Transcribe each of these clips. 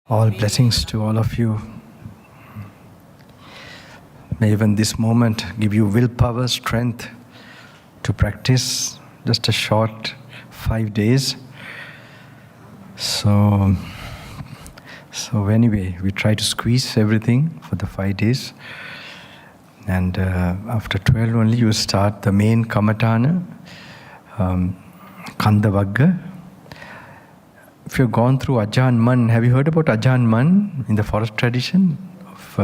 All blessings to all of you. May even this moment give you willpower, strength to practice just a short 5 days. So anyway, we try to squeeze everything for the 5 days. And after 12 only you start the main Kamatana, Kandavagga. If you've gone through Ajahn Mun, have you heard about Ajahn Mun in the forest tradition of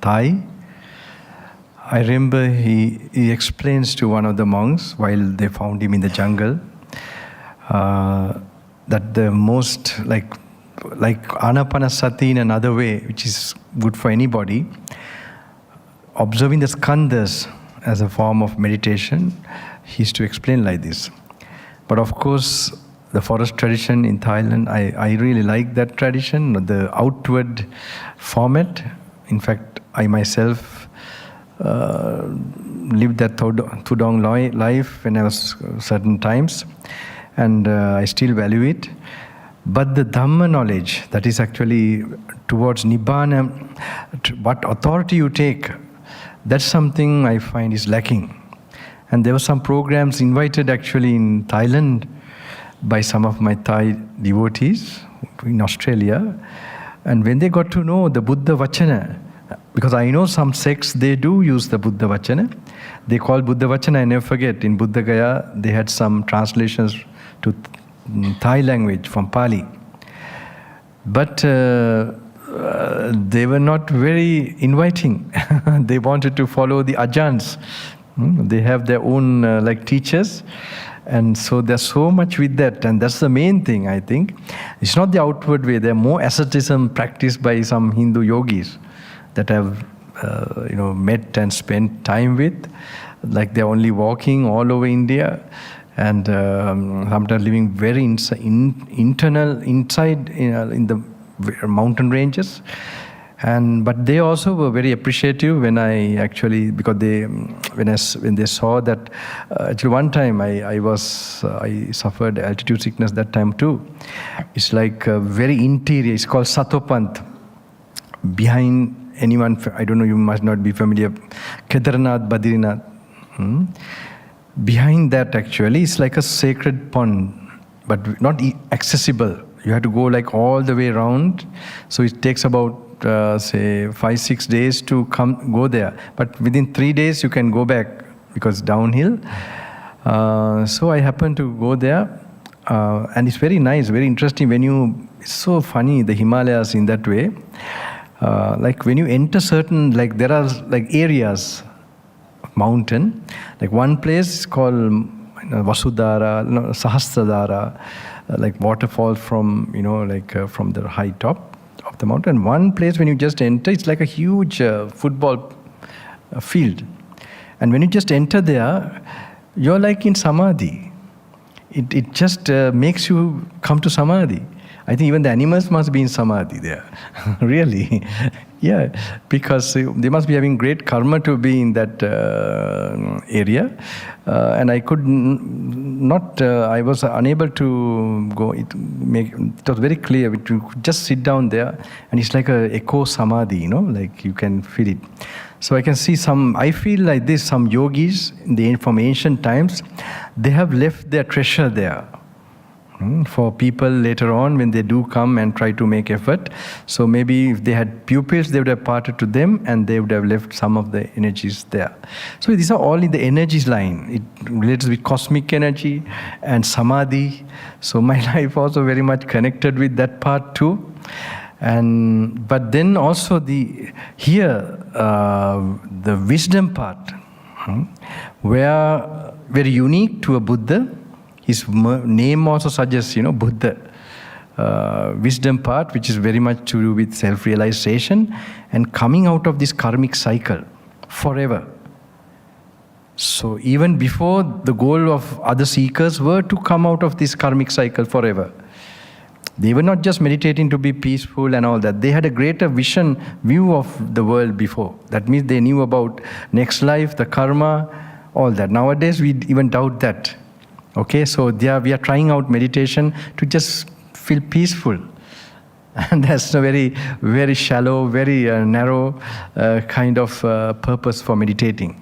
Thai? I remember he explains to one of the monks while they found him in the jungle that the most like Anapanasati in another way, which is good for anybody, observing the skandhas as a form of meditation, he used to explain like this. But of course, the forest tradition in Thailand, I really like that tradition, the outward format. In fact, I myself lived that Tudong life when I was certain times, and I still value it. But the Dhamma knowledge, that is actually towards Nibbana, what authority you take, that's something I find is lacking. And there were some programs invited actually in Thailand by some of my Thai devotees in Australia. And when they got to know the Buddha Vachana, because I know some sects, they do use the Buddha Vachana. They call Buddha Vachana, I never forget, in Buddha Gaya, they had some translations to Thai language from Pali. But they were not very inviting. They wanted to follow the Ajahns. They have their own like teachers. And so there's so much with that, and that's the main thing, I think. It's not the outward way. There's more asceticism practiced by some Hindu yogis that have, met and spent time with. Like they're only walking all over India, and sometimes living very inside in the mountain ranges. But they also were very appreciative when I actually, because when they saw that, actually one time I suffered altitude sickness that time too. It's like very interior. It's called Satopant. Behind anyone, I don't know, you must not be familiar, Kedarnath, Badrinath. Behind that actually, it's like a sacred pond, but not accessible. You have to go like all the way around. So it takes about say 5-6 days to go there, but within 3 days you can go back because downhill. So I happened to go there, and it's very nice, very interesting. It's so funny, the Himalayas in that way. Like when you enter certain, like there are like areas, mountain, like one place is called Vasudhara, Sahasradhara, like waterfall from from the high top of the mountain. One place when you just enter, it's like a huge football field. And when you just enter there, you're like in Samadhi. It just makes you come to Samadhi. I think even the animals must be in Samadhi there. Really. Yeah, because they must be having great karma to be in that area. And I could not, I was unable to go. It was very clear. You could just sit down there, and it's like a echo samadhi, like you can feel it. So I can see I feel like this, some yogis from ancient times, they have left their treasure there. For people later on when they do come and try to make effort. So maybe if they had pupils, they would have parted to them and they would have left some of the energies there. So these are all in the energies line. It relates with cosmic energy and samadhi. So my life also very much connected with that part too. But then also the wisdom part, where very unique to a Buddha. His name also suggests, Buddha. Wisdom part, which is very much to do with self-realization and coming out of this karmic cycle forever. So even before, the goal of other seekers were to come out of this karmic cycle forever. They were not just meditating to be peaceful and all that. They had a greater view of the world before. That means they knew about next life, the karma, all that. Nowadays, we even doubt that. Okay, so we are trying out meditation to just feel peaceful. And that's a very, very shallow, very narrow kind of purpose for meditating.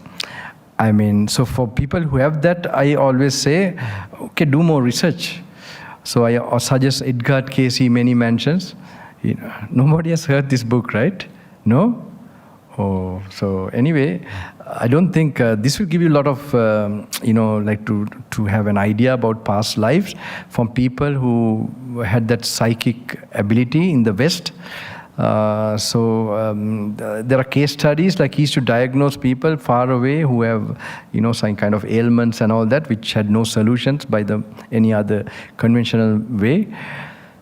I mean, so for people who have that, I always say, okay, do more research. So I suggest Edgar Cayce, many mentions. Nobody has heard this book, right? No? Oh, so anyway, I don't think this will give you a lot of, like to have an idea about past lives from people who had that psychic ability in the West. There are case studies, like he used to diagnose people far away who have, some kind of ailments and all that, which had no solutions by any other conventional way.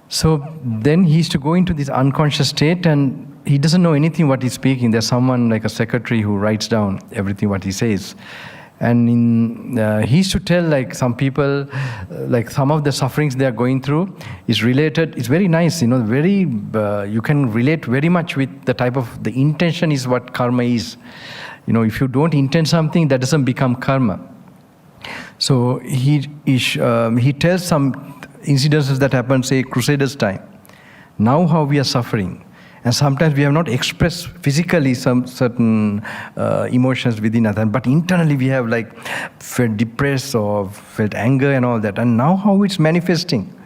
So then he used to go into this unconscious state, and he doesn't know anything what he's speaking. There's someone like a secretary who writes down everything what he says. And he used to tell, like, some people, like some of the sufferings they are going through is related. It's very nice, very, you can relate very much with the type of, the intention is what karma is. If you don't intend something, that doesn't become karma. So he tells some incidences that happened, say, Crusaders' time. Now how we are suffering. And sometimes we have not expressed physically some certain emotions within us, but internally we have like felt depressed or felt anger and all that. And now how it's manifesting.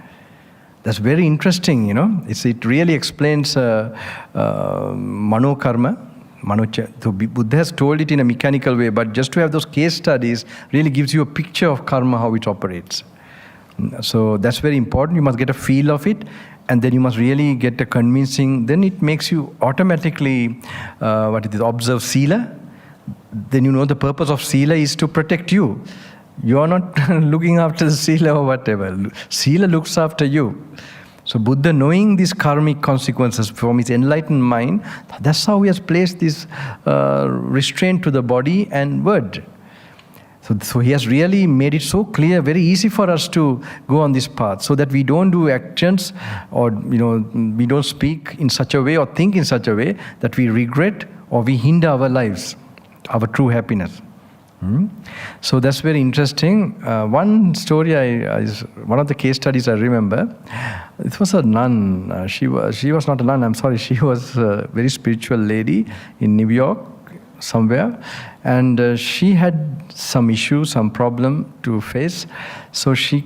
That's very interesting, It really explains mano karma. So Buddha has told it in a mechanical way, but just to have those case studies really gives you a picture of karma, how it operates. So that's very important. You must get a feel of it. And then you must really get a convincing, then it makes you automatically, observe sila. Then the purpose of sila is to protect you. You are not looking after the sila or whatever. Sila looks after you. So Buddha, knowing these karmic consequences from his enlightened mind, that's how he has placed this restraint to the body and word. So he has really made it so clear, very easy for us to go on this path, so that we don't do actions or, we don't speak in such a way or think in such a way that we regret or we hinder our lives, our true happiness. So that's very interesting. One story, one of the case studies I remember, it was a nun. She was not a nun, I'm sorry. She was a very spiritual lady in New York, somewhere, and she had some issue, some problem to face. So she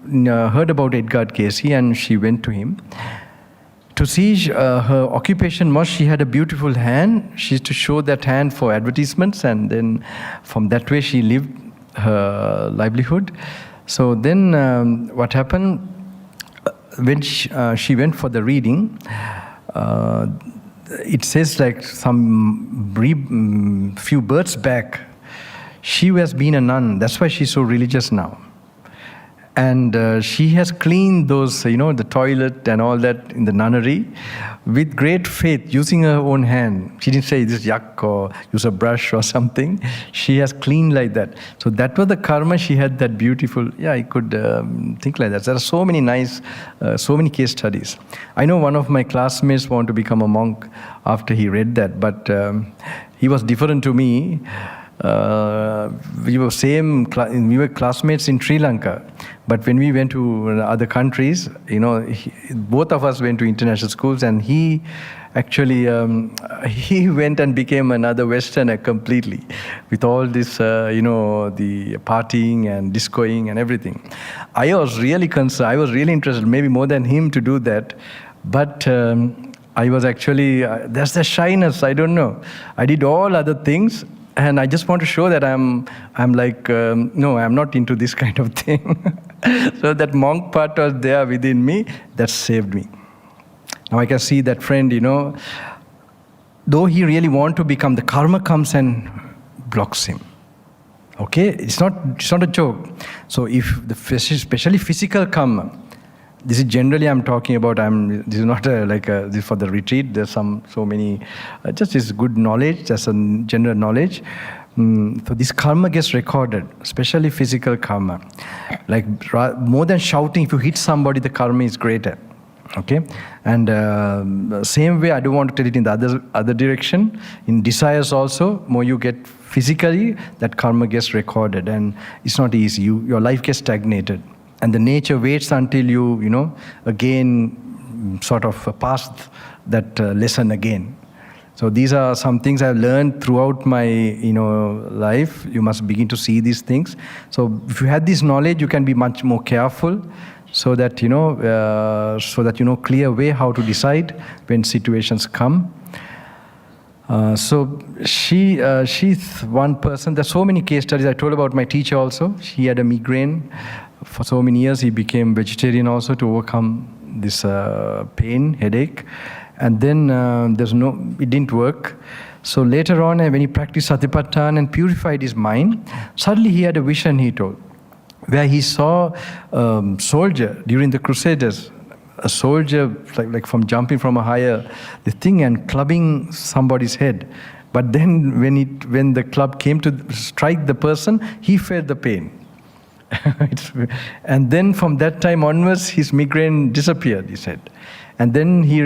heard about Edgar Cayce, and she went to him to see. Her occupation was, she had a beautiful hand. She used to show that hand for advertisements, and then from that way she lived her livelihood. So then what happened, when she went for the reading, it says like some few births back, she has been a nun. That's why she's so religious now. And she has cleaned those, the toilet and all that in the nunnery with great faith, using her own hand. She didn't say this yuck or use a brush or something. She has cleaned like that. So that was the karma. She had that beautiful, I could think like that. There are so many nice, so many case studies. I know one of my classmates wanted to become a monk after he read that, but he was different to me. We were classmates in Sri Lanka, but when we went to other countries, both of us went to international schools, and he actually he went and became another Westerner completely, with all this the partying and discoing and everything. I was really concerned. I was really interested, maybe more than him, to do that, but I was actually there's the shyness. I don't know. I did all other things. And I just want to show that I'm like, no, I'm not into this kind of thing. So that monk part was there within me, that saved me. Now I can see that friend, though he really want to become, the karma comes and blocks him. Okay, it's not a joke. So if especially physical karma, this is generally I'm talking about. This is not this is for the retreat. There's so many, just this good knowledge, just a general knowledge. So this karma gets recorded, especially physical karma. Like more than shouting, if you hit somebody, the karma is greater. Okay, and same way, I don't want to tell it in the other direction. In desires also, more you get physically, that karma gets recorded, and it's not easy. Your life gets stagnated. And the nature waits until you, again sort of pass that lesson again. So these are some things I've learned throughout my life. You must begin to see these things. So if you have this knowledge, you can be much more careful, so that clear way how to decide when situations come. So she's one person. There's so many case studies. I told about my teacher also. He had a migraine for so many years. He became vegetarian also to overcome this pain, headache. And then it didn't work. So later on, when he practiced Satipatthana and purified his mind, suddenly he had a vision, he told, where he saw a soldier during the Crusaders, a soldier like from jumping from a higher thing and clubbing somebody's head. But then when the club came to strike the person, he felt the pain. And then from that time onwards, his migraine disappeared, he said. And then he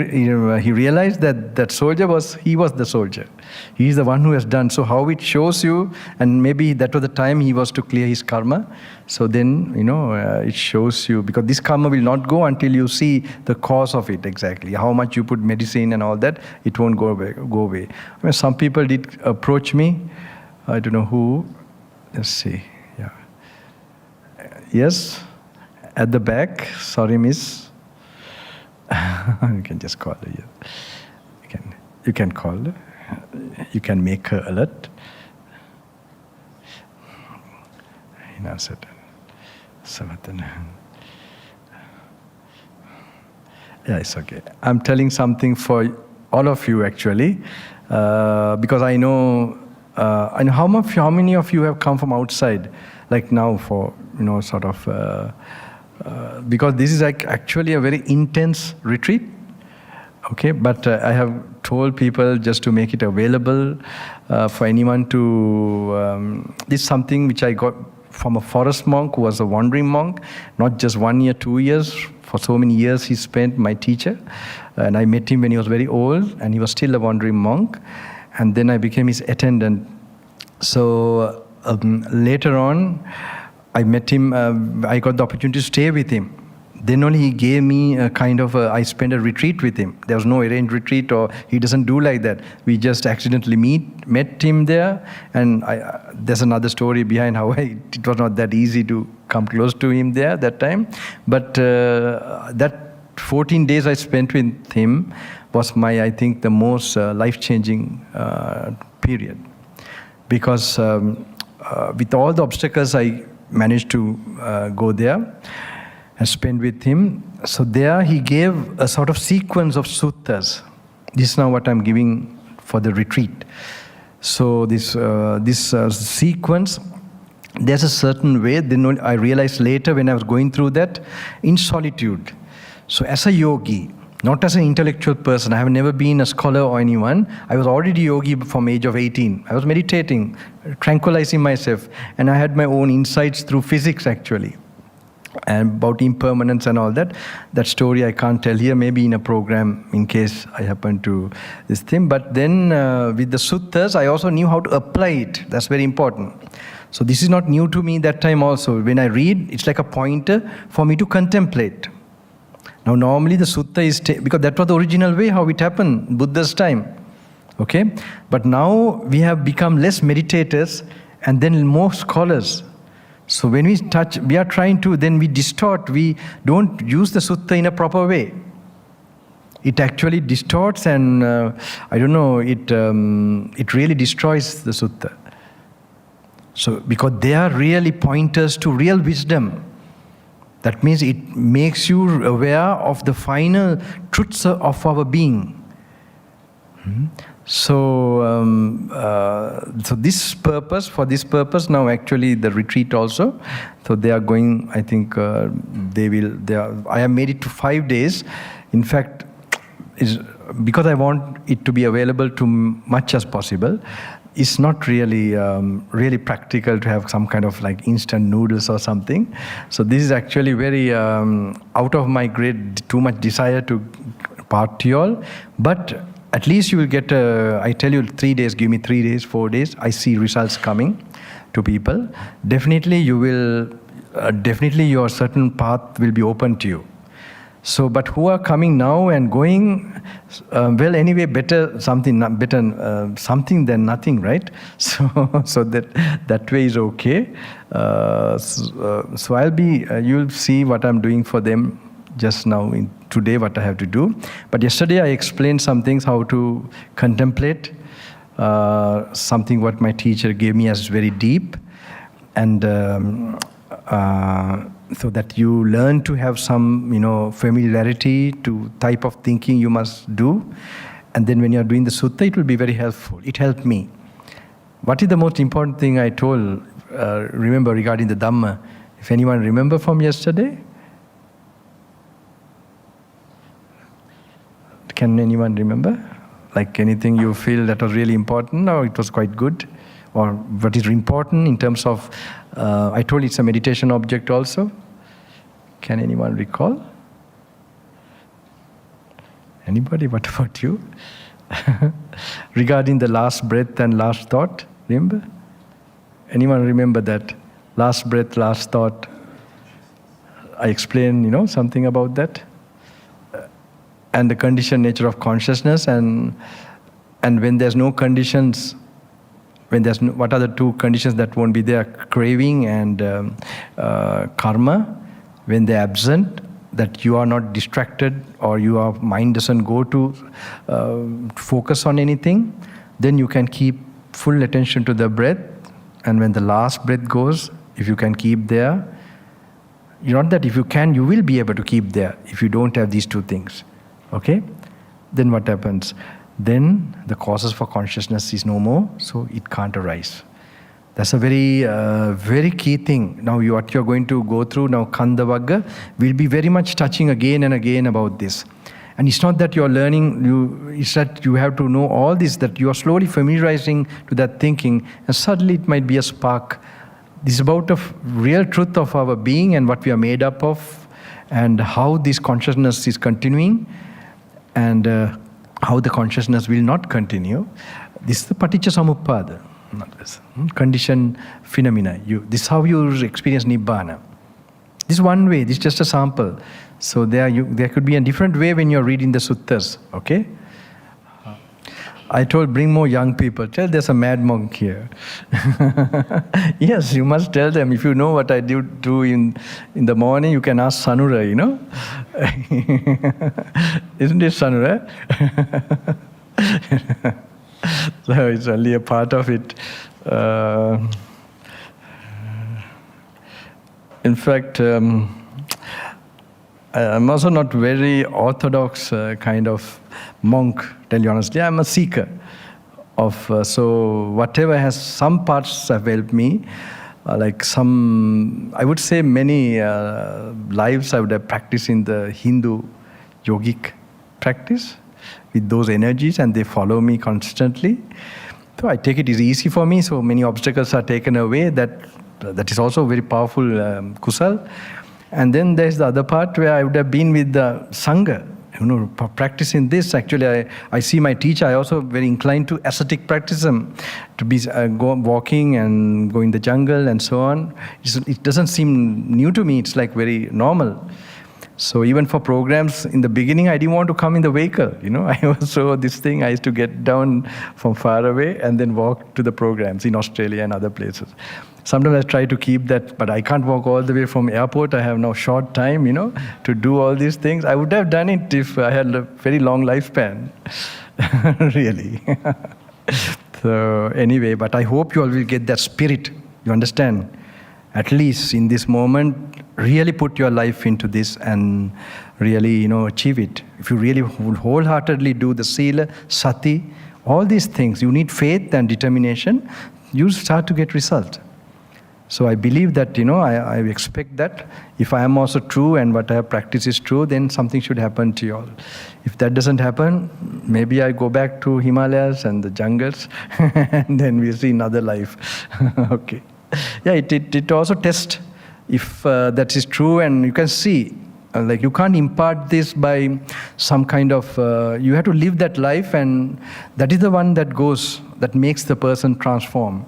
realized that soldier was the soldier. He is the one who has done. So how it shows you, and maybe that was the time he was to clear his karma. So then, it shows you, because this karma will not go until you see the cause of it exactly. How much you put medicine and all that, it won't go away. I mean, some people did approach me. I don't know who. Let's see. Yeah. Yes, at the back. Sorry, miss. You can just call her. Yeah. You can call her. You can make her alert. Yeah, it's okay. I'm telling something for all of you actually, because I know how many of you have come from outside, like now for sort of. Because this is actually a very intense retreat, okay? But I have told people just to make it available for anyone to. This is something which I got from a forest monk who was a wandering monk, not just 1 year, 2 years. For so many years he spent, my teacher, and I met him when he was very old, and he was still a wandering monk, and then I became his attendant. So later on, I met him, I got the opportunity to stay with him. Then only he gave me a kind of I spent a retreat with him. There was no arranged retreat, or he doesn't do like that. We just accidentally met him there, and there's another story behind how it was not that easy to come close to him there that time. But that 14 days I spent with him was I think the most life-changing period. Because with all the obstacles, I managed to go there and spend with him. So there he gave a sort of sequence of suttas. This is now what I'm giving for the retreat. So this sequence, there's a certain way. Then I realized later when I was going through that, in solitude. So as a yogi, not as an intellectual person, I have never been a scholar or anyone. I was already yogi from age of 18. I was meditating, tranquilizing myself, and I had my own insights through physics actually, and about impermanence and all that. That story I can't tell here, maybe in a program in case I happen to this thing. But then with the suttas, I also knew how to apply it. That's very important. So this is not new to me that time also. When I read, it's like a pointer for me to contemplate. Now normally the sutta is, because that was the original way how it happened, Buddha's time. Okay? But now we have become less meditators and then more scholars. So when we are trying to, then we distort, we don't use the sutta in a proper way. It actually distorts and, it really destroys the sutta. So, because they are really pointers to real wisdom. That means it makes you aware of the final truths of our being. So, for this purpose now actually the retreat also. So they are going, I think I have made it to 5 days. In fact, because I want it to be available to much as possible. It's not really practical to have some kind of like instant noodles or something. So this is actually very out of my grade, too much desire to part to you all. But at least you will get, I tell you 3 days, give me 3 days, 4 days, I see results coming to people. Definitely you will, definitely your certain path will be open to you. So, but who are coming now and going, well, anyway, better something than nothing, right? So that way is okay. So I'll be, you'll see what I'm doing for them just now today, what I have to do. But yesterday I explained some things, how to contemplate, something what my teacher gave me as very deep, and so that you learn to have some, familiarity to type of thinking you must do. And then when you are doing the sutta, it will be very helpful. It helped me. What is the most important thing I told, remember, regarding the Dhamma? If anyone remember from yesterday? Can anyone remember? Like anything you feel that was really important, or it was quite good? Or what is important in terms of, I told it's a meditation object also. Can anyone recall? Anybody? What about you? Regarding the last breath and last thought, remember? Anyone remember that? Last breath, last thought. I explained, something about that. And the conditioned nature of consciousness, and when there's no conditions, what are the two conditions that won't be there? Craving and karma. When they're absent, that you are not distracted, or your mind doesn't go to focus on anything, then you can keep full attention to the breath. And when the last breath goes, if you can keep there, not that if you can, you will be able to keep there if you don't have these two things. Okay? Then what happens? Then the causes for consciousness is no more, so it can't arise. That's a very, very key thing. Now, what you're going to go through now, Kanda Vagga, will be very much touching again and again about this. And it's not that you're learning, it's that you have to know all this, that you are slowly familiarizing to that thinking, and suddenly it might be a spark. This is about the real truth of our being and what we are made up of, and how this consciousness is continuing, and how the consciousness will not continue. This is the Paticca Samuppada. Not this. Conditioned phenomena. This is how you experience Nibbana. This is one way, this is just a sample. So there could be a different way when you're reading the suttas, okay? I told, bring more young people. Tell there's a mad monk here. Yes, you must tell them. If you know what I do in the morning, you can ask Sanura, Isn't it Sanura? So it's only a part of it. In fact, I'm also not very orthodox kind of monk, tell you honestly. I'm a seeker so whatever has some parts have helped me, like I would say many lives I would have practiced in the Hindu yogic practice with those energies, and they follow me constantly. So I take it is easy for me, so many obstacles are taken away. That is also very powerful kusal. And then there's the other part where I would have been with the Sangha, practicing this. Actually, I see my teacher, I also very inclined to ascetic practicism, to be go walking and go in the jungle and so on. It doesn't seem new to me, it's like very normal. So even for programs, in the beginning, I didn't want to come in the vehicle, I used to get down from far away and then walk to the programs in Australia and other places. Sometimes I try to keep that, but I can't walk all the way from airport. I have now short time, to do all these things. I would have done it if I had a very long lifespan, really. So anyway, but I hope you all will get that spirit, you understand? At least in this moment, really put your life into this and really, achieve it. If you really wholeheartedly do the sila, sati, all these things, you need faith and determination, you start to get result. So I believe that, I expect that if I am also true and what I have practiced is true, then something should happen to you all. If that doesn't happen, maybe I go back to Himalayas and the jungles and then we see another life. Okay. Yeah, it also tests if that is true, and you can see, like you can't impart this by some kind of, you have to live that life, and that is the one that makes the person transform.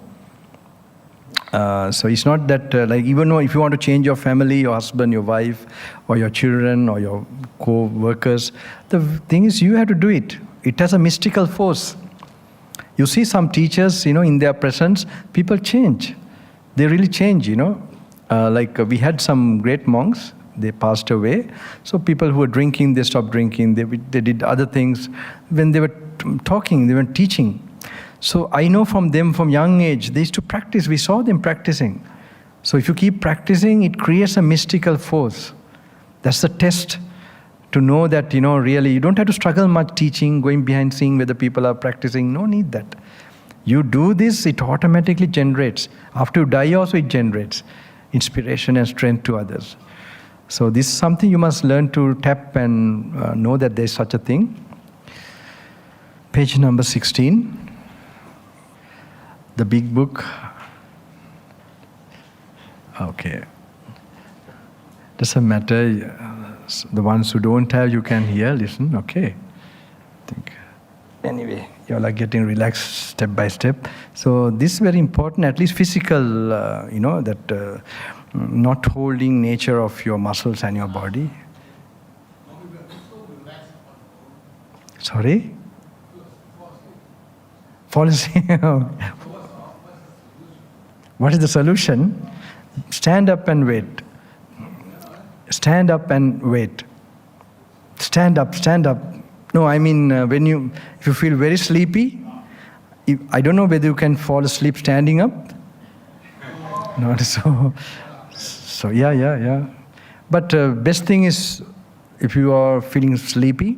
So it's not that, like, even though if you want to change your family, your husband, your wife, or your children, or your co-workers, the thing is you have to do it. It has a mystical force. You see some teachers, in their presence, people change. They really change, Like we had some great monks, they passed away. So people who were drinking, they stopped drinking. They did other things. When they were talking, they were teaching. So I know from them from young age, they used to practice. We saw them practicing. So if you keep practicing, it creates a mystical force. That's the test to know that, really, you don't have to struggle much teaching, going behind, seeing whether people are practicing. No need that. You do this, it automatically generates. After you die also, it generates inspiration and strength to others. So this is something you must learn to tap and know that there is such a thing. Page number 16. The big book. Okay. Doesn't matter. The ones who don't have, you can hear, listen. Okay. Anyway, you're like getting relaxed step by step. So this is very important, at least physical, that not holding nature of your muscles and your body. Sorry? Fall asleep. What is the solution? Stand up and wait. Stand up and wait. Stand up, stand up. No, I mean, if you feel very sleepy, I don't know whether you can fall asleep standing up. No, so yeah. But best thing is, if you are feeling sleepy,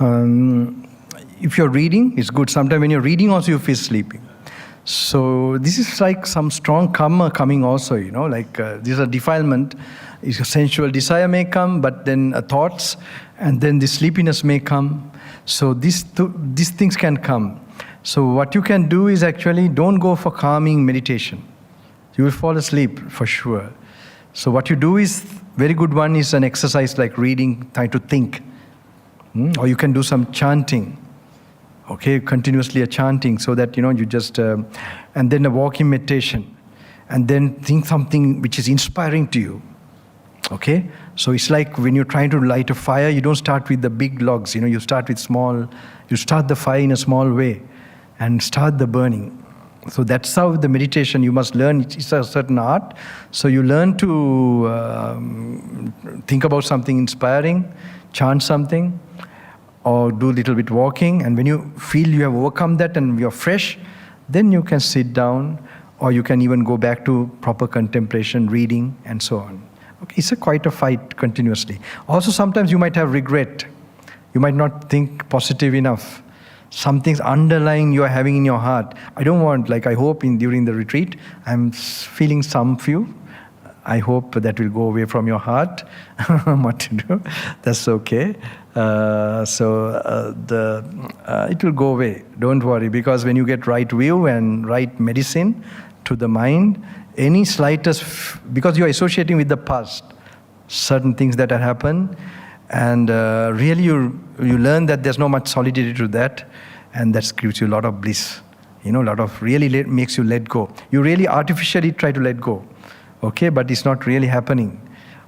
if you're reading, it's good. Sometimes when you're reading also you feel sleepy. So this is like some strong karma coming also, like this is a defilement. A sensual desire may come, but then thoughts, and then the sleepiness may come. So these things can come. So what you can do is actually don't go for calming meditation. You will fall asleep for sure. So what you do is, very good one is an exercise like reading, trying to think. Or you can do some chanting. Okay, continuously a chanting, so that you just, and then a walking meditation, and then think something which is inspiring to you. Okay, so it's like when you're trying to light a fire, you don't start with the big logs. You start with small. You start the fire in a small way, and start the burning. So that's how the meditation you must learn. It's a certain art. So you learn to think about something inspiring, chant something, or do a little bit walking, and when you feel you have overcome that and you're fresh, then you can sit down, or you can even go back to proper contemplation, reading, and so on. Okay, it's quite a fight continuously. Also, sometimes you might have regret. You might not think positive enough. Something's underlying you are having in your heart. I don't want, I hope during the retreat, I'm feeling some few. I hope that will go away from your heart. What to do? That's okay. It will go away. Don't worry, because when you get right view and right medicine to the mind, any slightest, because you are associating with the past, certain things that have happened, and really you learn that there's no much solidity to that, and that gives you a lot of bliss. A lot of really makes you let go. You really artificially try to let go. Okay, but it's not really happening.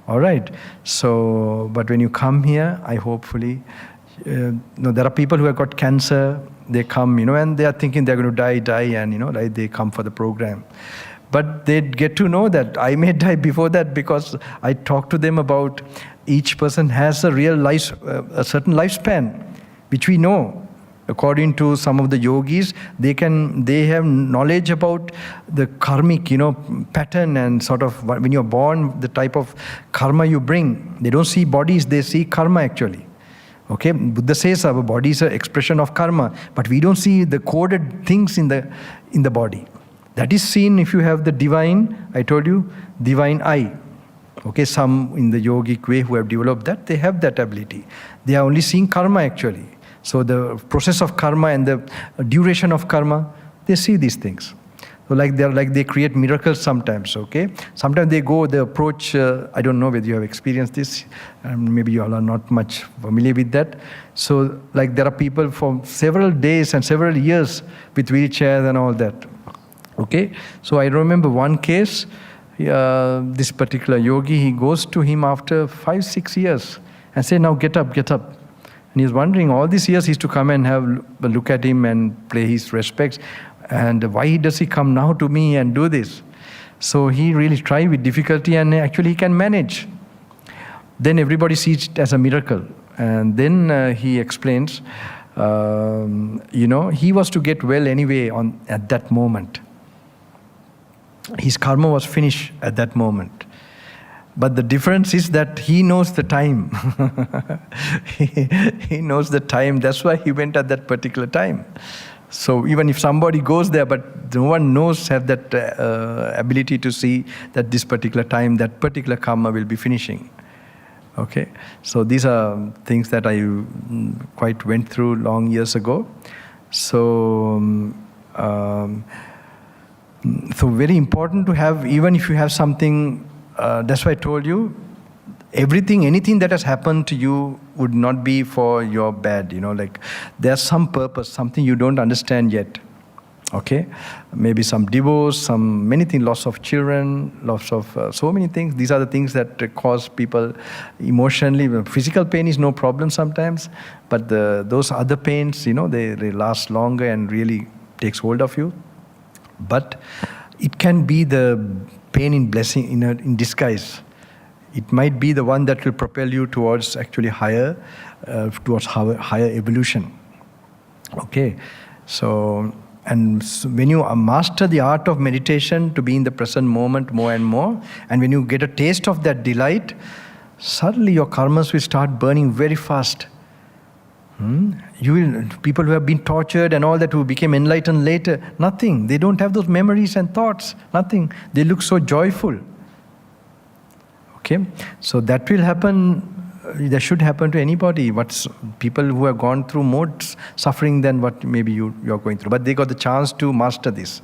All right. So, but when you come here, hopefully, there are people who have got cancer. They come, and they are thinking they're going to die, and they come for the program. But they get to know that I may die before that, because I talk to them about each person has a real life, a certain lifespan, which we know. According to some of the yogis, they have knowledge about the karmic, pattern, and sort of when you're born, the type of karma you bring. They don't see bodies, they see karma actually. Okay, Buddha says our body is an expression of karma, but we don't see the coded things in the body. That is seen if you have the divine, I told you, divine eye. Okay, some in the yogic way who have developed that, they have that ability. They are only seeing karma actually. So the process of karma and the duration of karma, they see these things. So they create miracles sometimes, okay? Sometimes they approach, I don't know whether you have experienced this, maybe you all are not much familiar with that. So there are people for several days and several years with wheelchairs and all that. Okay, so I remember one case, this particular yogi, he goes to him after 5-6 years and say, now get up, get up. And he's wondering, all these years he's to come and have a look at him and pay his respects. And why does he come now to me and do this? So he really tried with difficulty, and actually he can manage. Then everybody sees it as a miracle. And then he explains, he was to get well anyway at that moment. His karma was finished at that moment. But the difference is that he knows the time. He knows the time. That's why he went at that particular time. So even if somebody goes there, but no one knows, have that ability to see that this particular time, that particular karma will be finishing. Okay, so these are things that I quite went through long years ago. So, so very important to have, even if you have something, that's why I told you, anything that has happened to you would not be for your bad, like there's some purpose, something you don't understand yet. Okay, maybe some divorce, many things, loss of children, loss of so many things. These are the things that cause people emotionally. Physical pain is no problem sometimes, but those other pains, they last longer and really takes hold of you. But it can be the pain in blessing, in disguise. It might be the one that will propel you towards actually higher evolution. Okay, so. And when you master the art of meditation to be in the present moment more and more, and when you get a taste of that delight, suddenly your karmas will start burning very fast. People who have been tortured and all that, who became enlightened later, nothing. They don't have those memories and thoughts, nothing. They look so joyful. Okay, so that will happen. That should happen to anybody. People who have gone through more suffering than what maybe you're going through, but they got the chance to master this.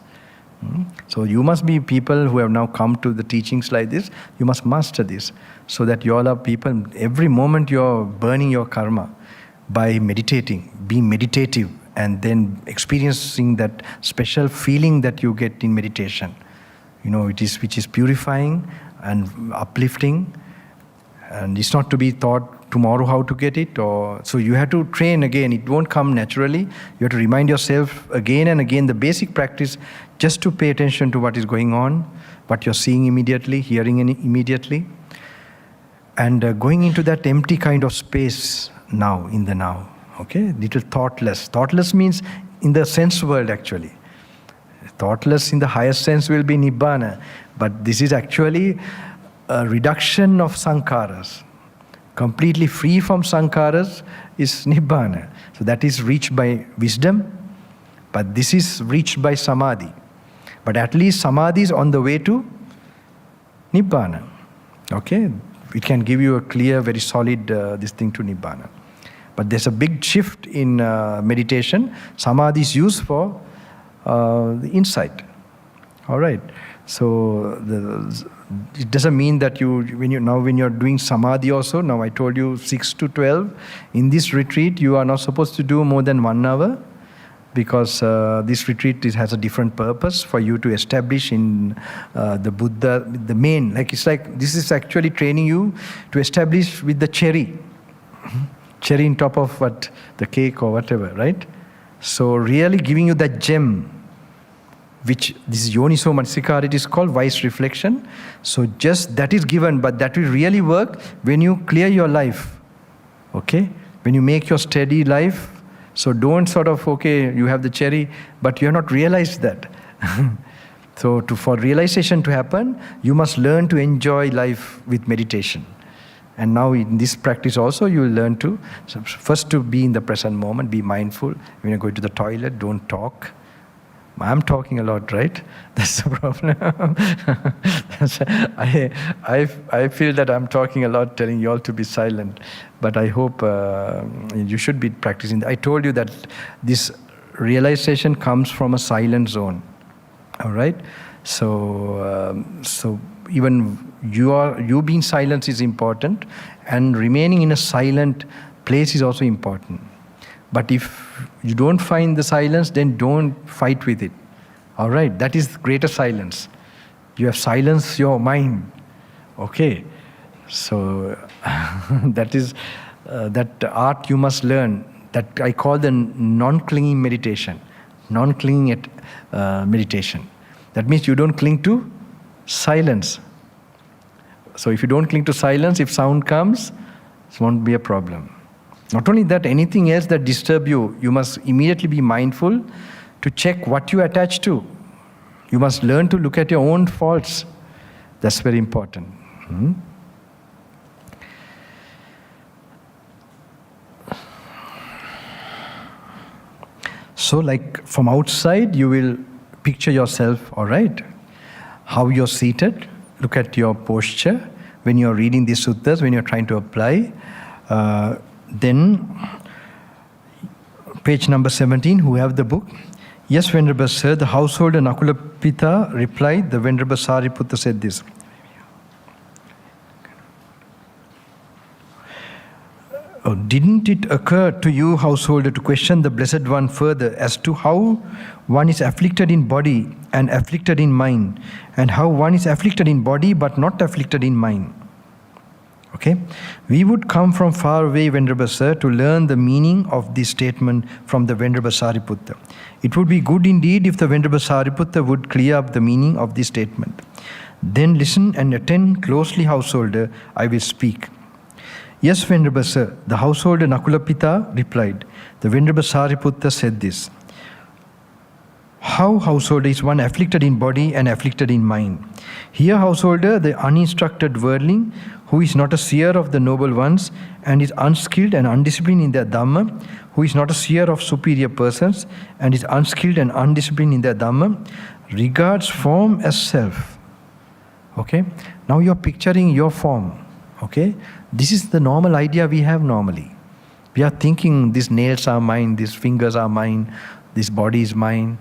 So you must be people who have now come to the teachings like this. You must master this, so that you all are people. Every moment you're burning your karma by meditating, being meditative, and then experiencing that special feeling that you get in meditation. Which is purifying and uplifting. And it's not to be taught tomorrow how to get it, so you have to train again. It won't come naturally. You have to remind yourself again and again the basic practice, just to pay attention to what is going on, what you're seeing immediately, hearing immediately, and going into that empty kind of space now, in the now. Okay, little thoughtless. Thoughtless means in the sense world actually. Thoughtless in the highest sense will be nibbana, but this is actually a reduction of sankharas. Completely free from sankharas is nibbana. So that is reached by wisdom, but this is reached by samadhi. But at least samadhi is on the way to nibbana. Okay, it can give you a clear, very solid this thing to nibbana. But there's a big shift in meditation. Samadhi is used for the insight. All right. So it doesn't mean that when you're doing samadhi also, now I told you 6 to 12, in this retreat you are not supposed to do more than 1 hour, because this retreat has a different purpose for you to establish in the Buddha, the main, this is actually training you to establish with the cherry in top of the cake or whatever, right? So really giving you that gem, which this is Yoniso Manasikara, it is called wise reflection. So just that is given, but that will really work when you clear your life. Okay? When you make your steady life. So don't you have the cherry, but you have not realized that. So for realization to happen, you must learn to enjoy life with meditation. And now in this practice also, you will learn to, first to be in the present moment, be mindful. When you go to the toilet, don't talk. I'm talking a lot, right? That's the problem. I feel that I'm talking a lot, telling you all to be silent. But I hope you should be practicing. I told you that this realization comes from a silent zone. All right? So even you being silent is important, and remaining in a silent place is also important. But if you don't find the silence, then don't fight with it. All right, that is greater silence. You have silenced your mind. Okay, so that is that art you must learn. That I call the non-clinging meditation. Non-clinging meditation. That means you don't cling to silence. So if you don't cling to silence, if sound comes, it won't be a problem. Not only that, anything else that disturbs you, you must immediately be mindful to check what you attach to. You must learn to look at your own faults. That's very important. So like from outside, you will picture yourself, all right, how you're seated. Look at your posture when you're reading these suttas, when you're trying to apply. Then, page number 17, who have the book. Yes, Venerable Sir, the householder Nakulapita replied, the Venerable Sariputta said this. Oh, didn't it occur to you, householder, to question the Blessed One further as to how one is afflicted in body and afflicted in mind, and how one is afflicted in body but not afflicted in mind? Okay? We would come from far away, Venerable Sir, to learn the meaning of this statement from the Venerable Sariputta. It would be good indeed if the Venerable Sariputta would clear up the meaning of this statement. Then listen and attend closely, householder, I will speak. Yes, Venerable Sir, the householder Nakulapita replied. The Venerable Sariputta said this. How, householder, is one afflicted in body and afflicted in mind? Here, householder, the uninstructed worldling, who is not a seer of the noble ones and is unskilled and undisciplined in their Dhamma, who is not a seer of superior persons and is unskilled and undisciplined in their Dhamma, regards form as self. Okay? Now you're picturing your form. Okay? This is the normal idea we have normally. We are thinking these nails are mine, these fingers are mine, this body is mine.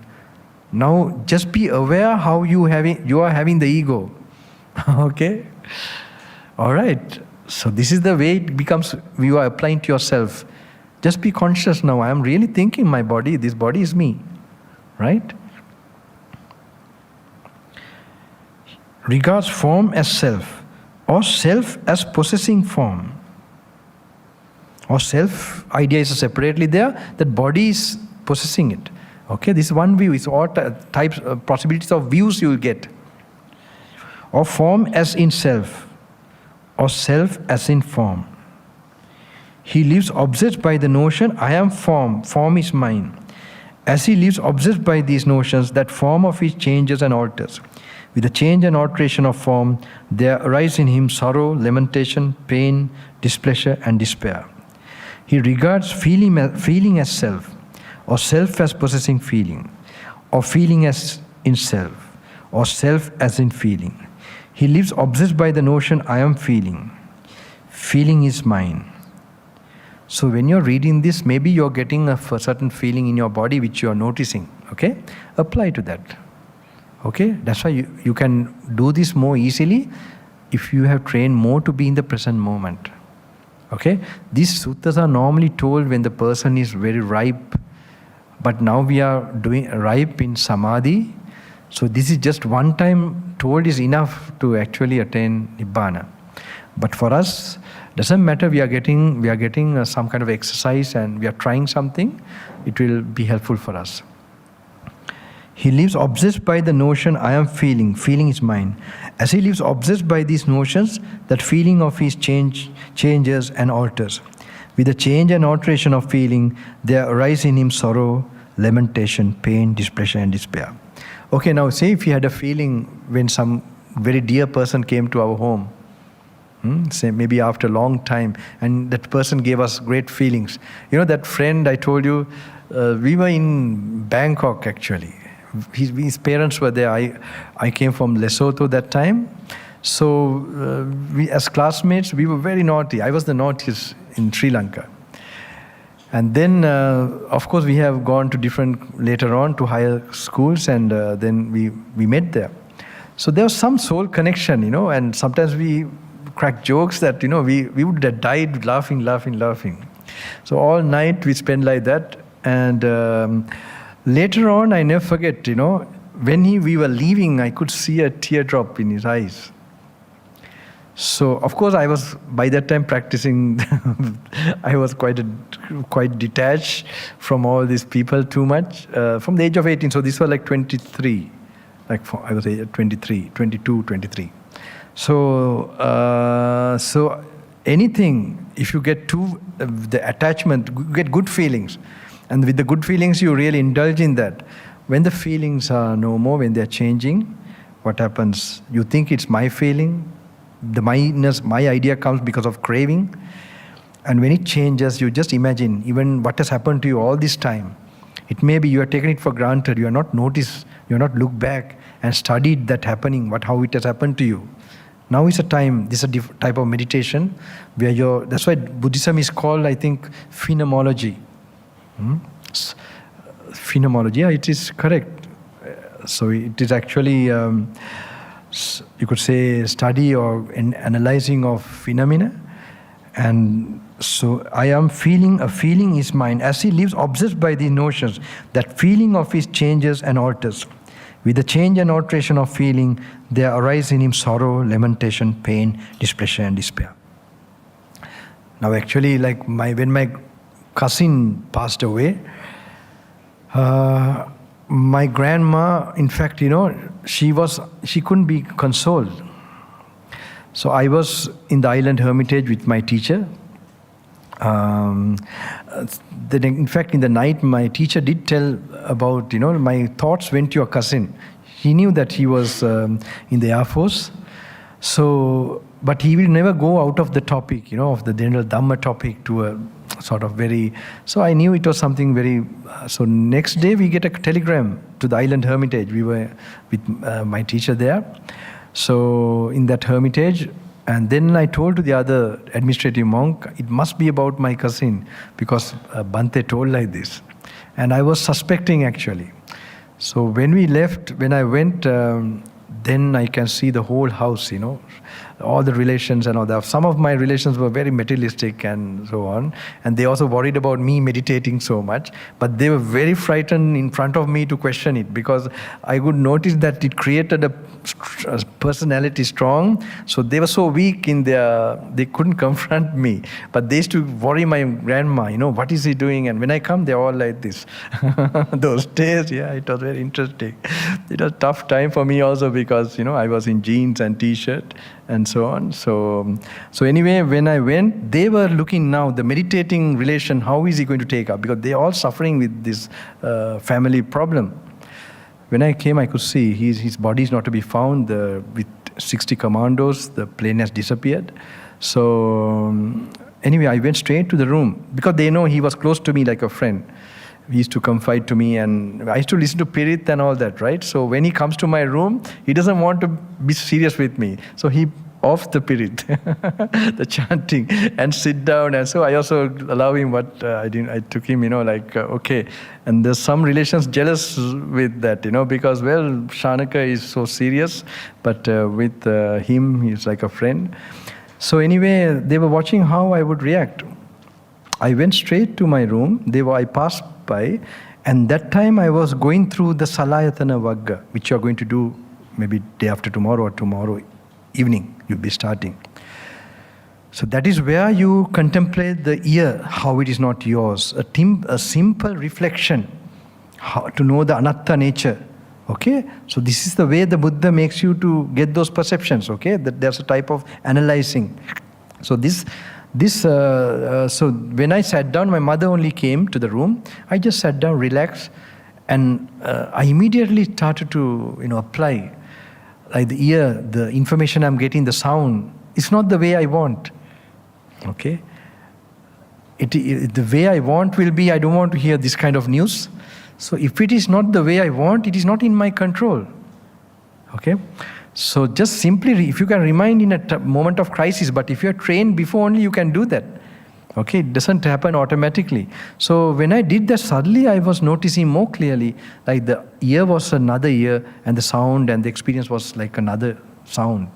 Now just be aware how you are having the ego. Okay? All right. So this is the way it becomes, you are applying to yourself. Just be conscious now. I am really thinking my body, this body is me. Right? Regards form as self, or self as possessing form. Or self idea is separately there, that body is possessing it. Okay, this is one view. It's all types, possibilities of views you will get. Or form as in self, or self as in form. He lives obsessed by the notion, I am form, form is mine. As he lives obsessed by these notions, that form of his changes and alters. With the change and alteration of form, there arise in him sorrow, lamentation, pain, displeasure, and despair. He regards feeling as self, or self as possessing feeling, or feeling as in self, or self as in feeling. He lives obsessed by the notion, I am feeling. Feeling is mine. So when you're reading this, maybe you're getting a certain feeling in your body which you're noticing. Okay? Apply to that. Okay? That's why you can do this more easily if you have trained more to be in the present moment. Okay? These suttas are normally told when the person is very ripe. But now we are doing ripe in samadhi. So this is just one time told is enough to actually attain Nibbana. But for us, doesn't matter, we are getting some kind of exercise and we are trying something, it will be helpful for us. He lives obsessed by the notion, I am feeling, feeling is mine. As he lives obsessed by these notions, that feeling of his changes and alters. With the change and alteration of feeling, there arise in him sorrow, lamentation, pain, displeasure, and despair. Okay, now say if you had a feeling when some very dear person came to our home, say maybe after a long time, and that person gave us great feelings. You know that friend I told you, we were in Bangkok actually. His parents were there. I came from Lesotho that time. So we as classmates, we were very naughty. I was the naughtiest in Sri Lanka. And then, of course, we have gone to later on to higher schools, and then we met there. So there was some soul connection, and sometimes we crack jokes that, we would have died laughing. So all night we spent like that. And later on, I never forget, when we were leaving, I could see a teardrop in his eyes. So, of course, I was by that time practicing. I was quite detached from all these people too much. From the age of 18, so this was like 23. I was 23, 22, 23. So anything, if you get the attachment, you get good feelings. And with the good feelings, you really indulge in that. When the feelings are no more, when they're changing, what happens? You think it's my feeling. The my idea comes because of craving. And when it changes, you just imagine even what has happened to you all this time. It may be you are taking it for granted. You are not noticed. You are not looked back and studied that happening, how it has happened to you. Now is a time, this is a type of meditation where that's why Buddhism is called, I think, phenomenology. Phenomenology, yeah, it is correct. So it is actually, you could say, study or analyzing of phenomena. And so I am feeling, a feeling is mine. As he lives obsessed by these notions, that feeling of his changes and alters. With the change and alteration of feeling, there arise in him sorrow, lamentation, pain, displeasure, and despair. Now actually, like when my cousin passed away, my grandma, in fact, she couldn't be consoled. So I was in the island hermitage with my teacher. In fact, in the night, my teacher did tell about, my thoughts went to your cousin. He knew that he was in the Air Force. So, but he will never go out of the topic, of the general Dhamma topic to a sort of very... So I knew it was something very... So next day we get a telegram to the island hermitage. We were with my teacher there. So in that hermitage, and then I told to the other administrative monk, it must be about my cousin, because Bhante told like this. And I was suspecting actually. So when we left, when I went, then I can see the whole house, all the relations and all that. Some of my relations were very materialistic and so on. And they also worried about me meditating so much. But they were very frightened in front of me to question it, because I would notice that it created a personality strong. So they were so weak they couldn't confront me. But they used to worry my grandma, what is he doing? And when I come, they're all like this. Those days, yeah, it was very interesting. It was a tough time for me also, because, I was in jeans and t-shirt and so on. So anyway, when I went, they were looking now, the meditating relation, how is he going to take up? Because they're all suffering with this family problem. When I came, I could see his body is not to be found. With 60 commandos, the plane has disappeared. So anyway, I went straight to the room, because they know he was close to me like a friend. He used to confide to me, and I used to listen to Pirit and all that, right? So when he comes to my room, he doesn't want to be serious with me. So he off the Pirit, the chanting, and sit down. And so I also allow him what I took him, okay. And there's some relations jealous with that, because, well, Shanaka is so serious, but with him, he's like a friend. So anyway, they were watching how I would react. I went straight to my room. I passed by, and that time I was going through the Salayatana Vagga, which you are going to do maybe day after tomorrow or tomorrow evening. You'll be starting. So that is where you contemplate the ear, how it is not yours. A simple reflection, how to know the anatta nature. Okay? So this is the way the Buddha makes you to get those perceptions. Okay? That there's a type of analyzing. So so when I sat down, my mother only came to the room. I just sat down, relaxed, and I immediately started to, apply. Like the ear, the information I'm getting, the sound, it's not the way I want. Okay? The way I want will be, I don't want to hear this kind of news. So if it is not the way I want, it is not in my control. Okay? So just simply, if you can remind in a moment of crisis, but if you're trained before only, you can do that. Okay, it doesn't happen automatically. So when I did that, suddenly I was noticing more clearly, like the ear was another ear, and the sound and the experience was like another sound.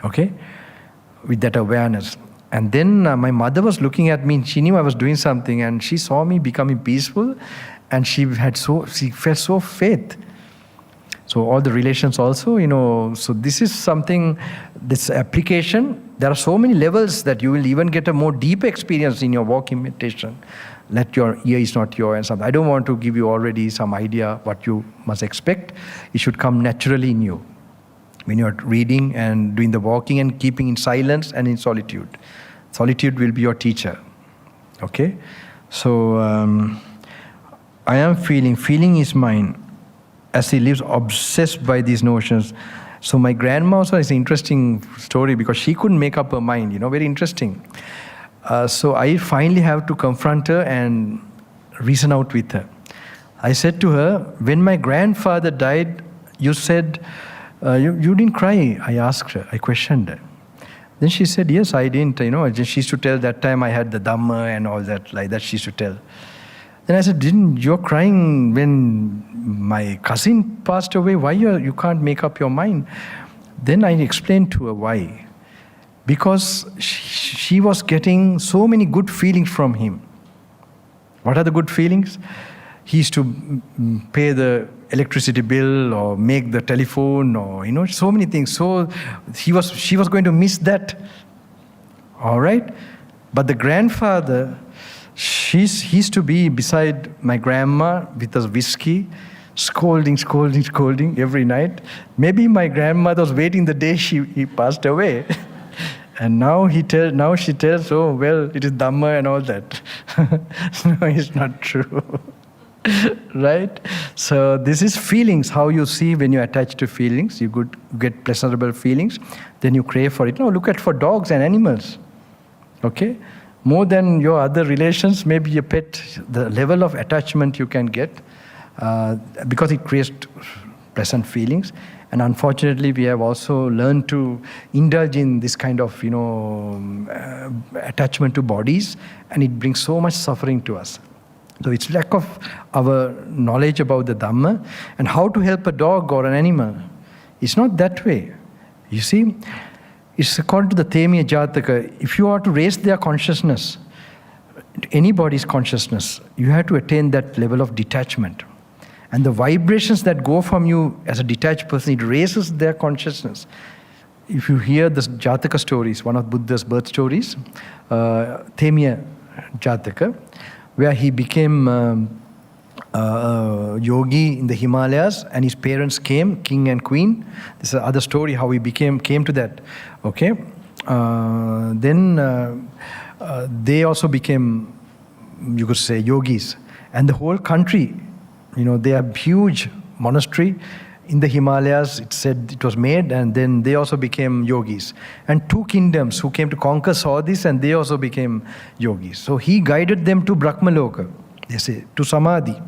Okay, with that awareness. And then my mother was looking at me, she knew I was doing something, and she saw me becoming peaceful, and she felt so faith. So all the relations also, so this is something, this application, there are so many levels that you will even get a more deep experience in your walking meditation. Let your ear is not your and something. I don't want to give you already some idea what you must expect. It should come naturally in you when you're reading and doing the walking and keeping in silence and in solitude. Solitude will be your teacher. Okay? So, I am feeling is mine. As he lives obsessed by these notions. So my grandma also is an interesting story because she couldn't make up her mind, very interesting. So I finally have to confront her and reason out with her. I said to her, when my grandfather died, you said, you didn't cry. I asked her, I questioned her. Then she said, yes, I didn't. She used to tell that time I had the Dhamma and all that, like that she used to tell. Then I said, you're crying when my cousin passed away? Why you can't make up your mind? Then I explained to her why. Because she was getting so many good feelings from him. What are the good feelings? He used to pay the electricity bill or make the telephone or, so many things. So she was going to miss that. All right? But the grandfather, he used to be beside my grandma with a whiskey, scolding every night. Maybe my grandmother was waiting the day he passed away. And now she tells, oh, well, it is Dhamma and all that. No, it's not true. Right? So this is feelings, how you see when you attach to feelings. You could get pleasurable feelings, then you crave for it. No, look at for dogs and animals. Okay? More than your other relations, maybe a pet, the level of attachment you can get, because it creates pleasant feelings. And unfortunately, we have also learned to indulge in this kind of, attachment to bodies, and it brings so much suffering to us. So it's lack of our knowledge about the Dhamma and how to help a dog or an animal. It's not that way. You see, it's according to the Temiya Jataka. If you are to raise their consciousness, anybody's consciousness, you have to attain that level of detachment. And the vibrations that go from you as a detached person, it raises their consciousness. If you hear the Jataka stories, one of Buddha's birth stories, Temiya Jataka, where he became a yogi in the Himalayas, and his parents came, king and queen. This is another story how he came to that. Okay, then they also became, you could say, yogis, and the whole country, they have huge monastery in the Himalayas. It said it was made, and then they also became yogis. And 2 kingdoms who came to conquer saw this, and they also became yogis. So he guided them to Brahmaloka, they say, to Samadhi.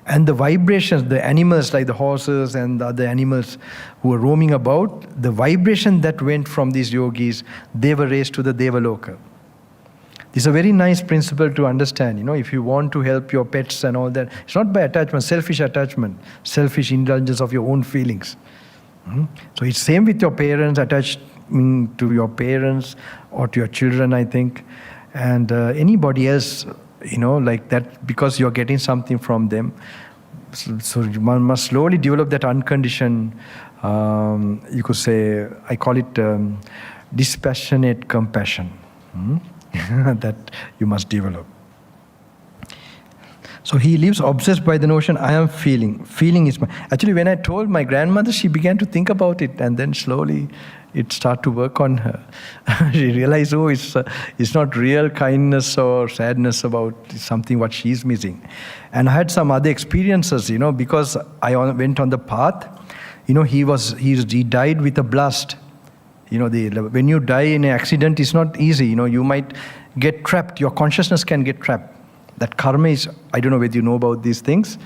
And the vibrations, the animals like the horses and the other animals who were roaming about, the vibration that went from these yogis, they were raised to the Devaloka. This is a very nice principle to understand. If you want to help your pets and all that, it's not by attachment, selfish indulgence of your own feelings. So it's same with your parents, attached to your parents or to your children, I think, and anybody else, like that, because you're getting something from them. So one must slowly develop that unconditioned, you could say, I call it dispassionate compassion. That you must develop. So he lives obsessed by the notion, I am feeling. Feeling is my... Actually, when I told my grandmother, she began to think about it, and then slowly it started to work on her. She realized, it's not real kindness or sadness about something what she's missing. And I had some other experiences, because I went on the path. He died with a blast. When you die in an accident, it's not easy. You might get trapped. Your consciousness can get trapped. That karma is, I don't know whether you know about these things.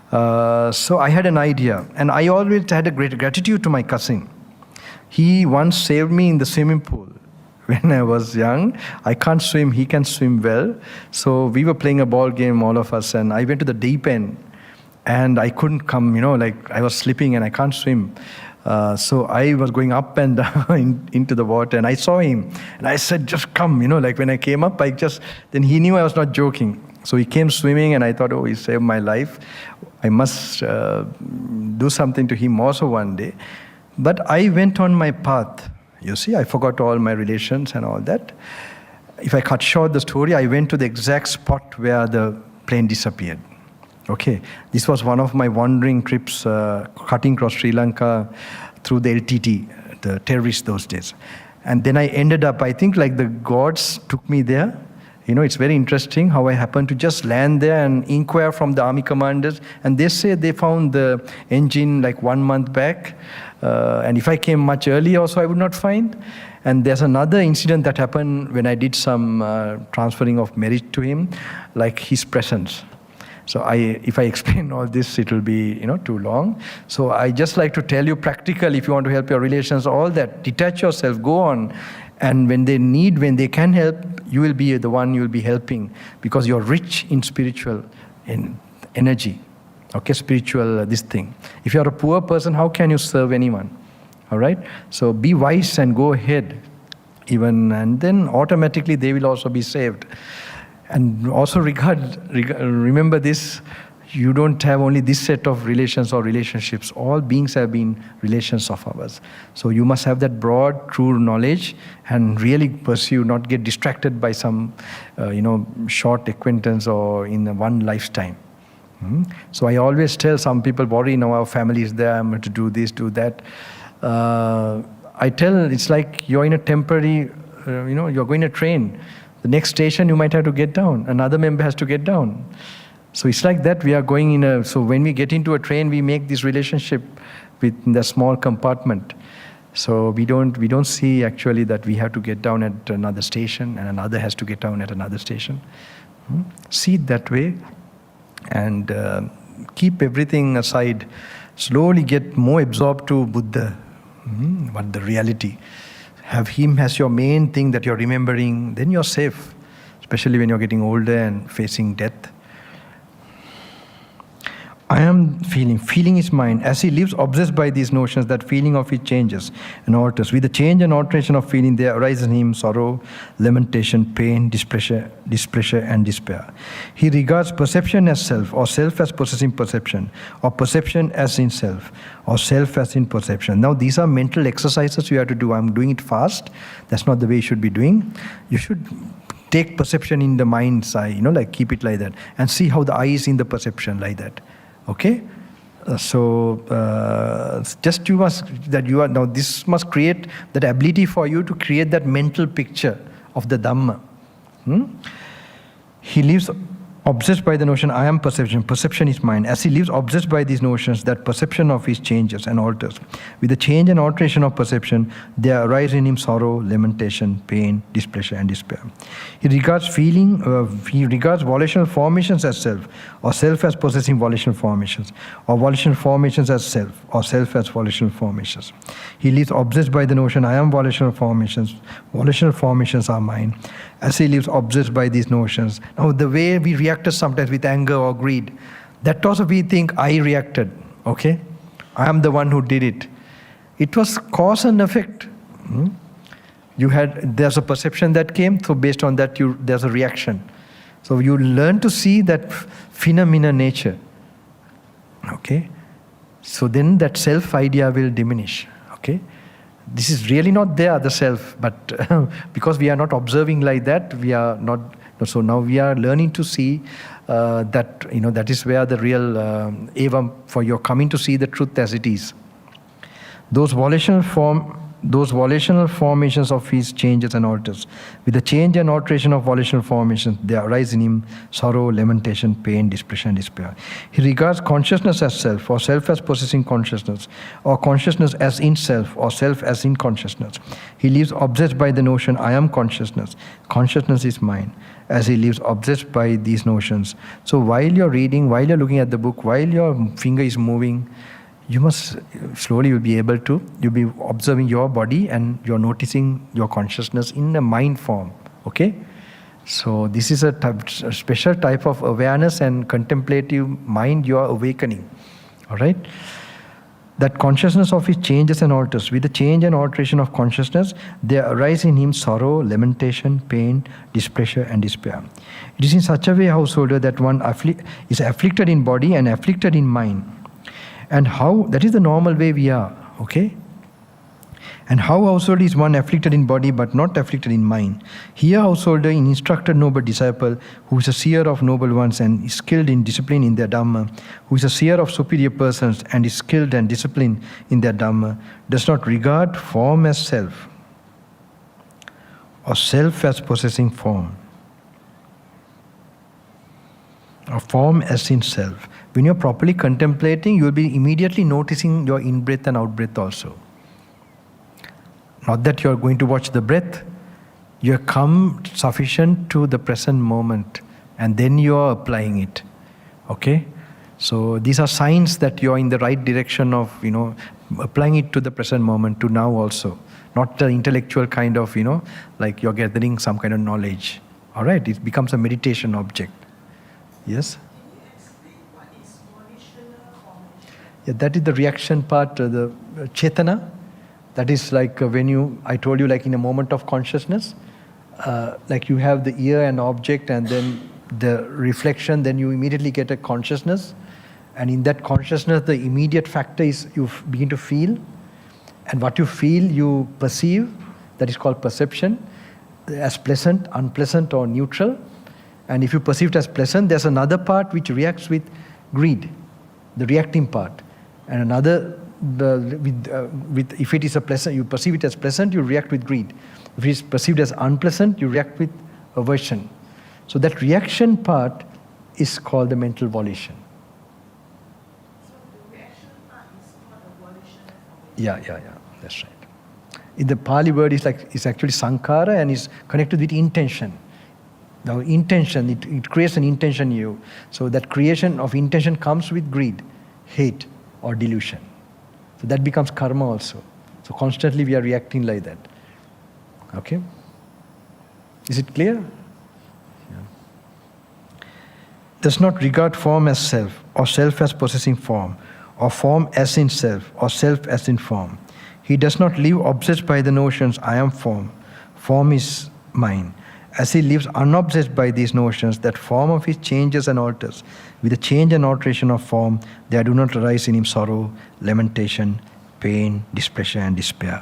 So I had an idea. And I always had a great gratitude to my cousin. He once saved me in the swimming pool. When I was young, I can't swim, he can swim well. So we were playing a ball game, all of us, and I went to the deep end. And I couldn't come, I was slipping and I can't swim. So I was going up and down into the water, and I saw him. And I said, just come, when I came up, then he knew I was not joking. So he came swimming, and I thought, he saved my life. I must do something to him also one day. But I went on my path. You see, I forgot all my relations and all that. If I cut short the story, I went to the exact spot where the plane disappeared. Okay, this was one of my wandering trips, cutting across Sri Lanka through the LTT, the terrorists those days. And then I ended up, I think like the gods took me there. You know, it's very interesting how I happened to just land there and inquire from the army commanders. And they say they found the engine like 1 month back. And if I came much earlier also, I would not find. And there's another incident that happened when I did some transferring of merit to him, like his presence. So if I explain all this, it will be too long. So I just like to tell you practically, if you want to help your relations, all that, detach yourself, go on. And when they need, when they can help, you will be the one you will be helping, because you're rich in spiritual in energy. Okay, spiritual this thing. If you're a poor person, how can you serve anyone? All right? So be wise and go ahead. And then automatically they will also be saved. And also remember this, you don't have only this set of relations or relationships. All beings have been relations of ours. So you must have that broad, true knowledge and really pursue, not get distracted by some, short acquaintance or in one lifetime. So I always tell, some people worry, our family is there, I'm going to do this, do that. I tell, it's like you're in a temporary, you're going to train. The next station you might have to get down. Another member has to get down. So it's like that we are going so when we get into a train, we make this relationship with the small compartment. So we don't see actually that we have to get down at another station and another has to get down at another station. See it that way and keep everything aside. Slowly get more absorbed to Buddha, what the reality. Have him as your main thing that you're remembering, then you're safe, especially when you're getting older and facing death. I am feeling. Feeling is mine. As he lives obsessed by these notions, that feeling of it changes and alters. With the change and alteration of feeling, there arises in him sorrow, lamentation, pain, displeasure, and despair. He regards perception as self, or self as possessing perception, or perception as in self, or self as in perception. Now, these are mental exercises you have to do. I'm doing it fast. That's not the way you should be doing. You should take perception in the mind's eye, like keep it like that, and see how the eye is in the perception like that. Okay, just now this must create that ability for you to create that mental picture of the Dhamma. He lives obsessed by the notion, I am perception, perception is mine. As he lives obsessed by these notions, that perception of his changes and alters. With the change and alteration of perception, there arise in him sorrow, lamentation, pain, displeasure, and despair. He regards volitional formations as self, or self as possessing volitional formations, or volitional formations as self, or self as volitional formations. He lives obsessed by the notion, I am volitional formations are mine. As he lives obsessed by these notions. Now the way we reacted sometimes with anger or greed, that also we think I reacted, okay? I am the one who did it. It was cause and effect. There's a perception that came, so based on that there's a reaction. So you learn to see that phenomena nature, okay? So then that self idea will diminish, okay? This is really not there, the self, but because we are not observing like that, we are not. So now we are learning to see that that is where the real evam for your coming to see the truth as it is. Those volitional formations of his changes and alters. With the change and alteration of volitional formations, there arise in him sorrow, lamentation, pain, displeasure, and despair. He regards consciousness as self, or self as possessing consciousness, or consciousness as in self, or self as in consciousness. He lives obsessed by the notion, I am consciousness. Consciousness is mine. As he lives obsessed by these notions. So while you're reading, while you're looking at the book, while your finger is moving, you must slowly you'll be observing your body and you're noticing your consciousness in a mind form. Okay? So this is a special type of awareness and contemplative mind you are awakening. All right? that consciousness of his changes and alters. With the change and alteration of consciousness, there arise in him sorrow, lamentation, pain, displeasure, and despair. It is in such a way, householder, that one is afflicted in body and afflicted in mind. And how, that is the normal way we are, okay? And how, householder, is one afflicted in body but not afflicted in mind? Here, householder, in instructed noble disciple, who is a seer of noble ones and is skilled in discipline in their Dhamma, who is a seer of superior persons and is skilled and disciplined in their Dhamma, does not regard form as self, or self as possessing form, or form as in self. When you're properly contemplating, you'll be immediately noticing your in-breath and out-breath also. Not that you're going to watch the breath, you're come sufficient to the present moment and then you're applying it. Okay? So these are signs that you're in the right direction of, applying it to the present moment, to now also. Not the intellectual kind of, like you're gathering some kind of knowledge. Alright? It becomes a meditation object. Yes? Can you explain what is volitional formation? Yeah, that is the reaction part, the chetana. That is like when I told you, like in a moment of consciousness, like you have the ear and object and then the reflection, then you immediately get a consciousness. And in that consciousness, the immediate factor is you begin to feel. And what you feel, you perceive. That is called perception, as pleasant, unpleasant, or neutral. And if you perceive it as pleasant, there's another part which reacts with greed, the reacting part. And another, if it is a pleasant, you perceive it as pleasant, you react with greed. If it is perceived as unpleasant, you react with aversion. So that reaction part is called the mental volition. So the reaction part is called a volitional formation. Yeah, that's right. In the Pali word is actually sankhara and is connected with intention. Now intention, it creates an intention in you. So that creation of intention comes with greed, hate, or delusion. So that becomes karma also. So constantly we are reacting like that. Okay? Is it clear? Yeah. Does not regard form as self, or self as possessing form, or form as in self, or self as in form. He does not live obsessed by the notions, I am form is mine. As he lives unobsessed by these notions, that form of his changes and alters. With the change and alteration of form, there do not arise in him sorrow, lamentation, pain, displeasure, and despair.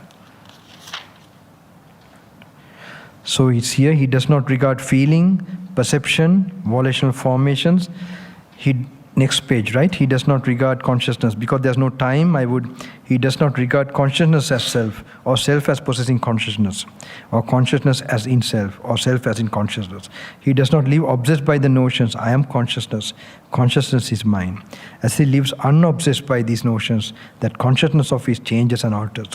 So it's here, he does not regard feeling, perception, volitional formations. Next page, right? He does not regard consciousness. Because there's no time, he does not regard consciousness as self, or self as possessing consciousness, or consciousness as in self, or self as in consciousness. He does not live obsessed by the notions, I am consciousness, consciousness is mine. As he lives unobsessed by these notions, that consciousness of his changes and alters.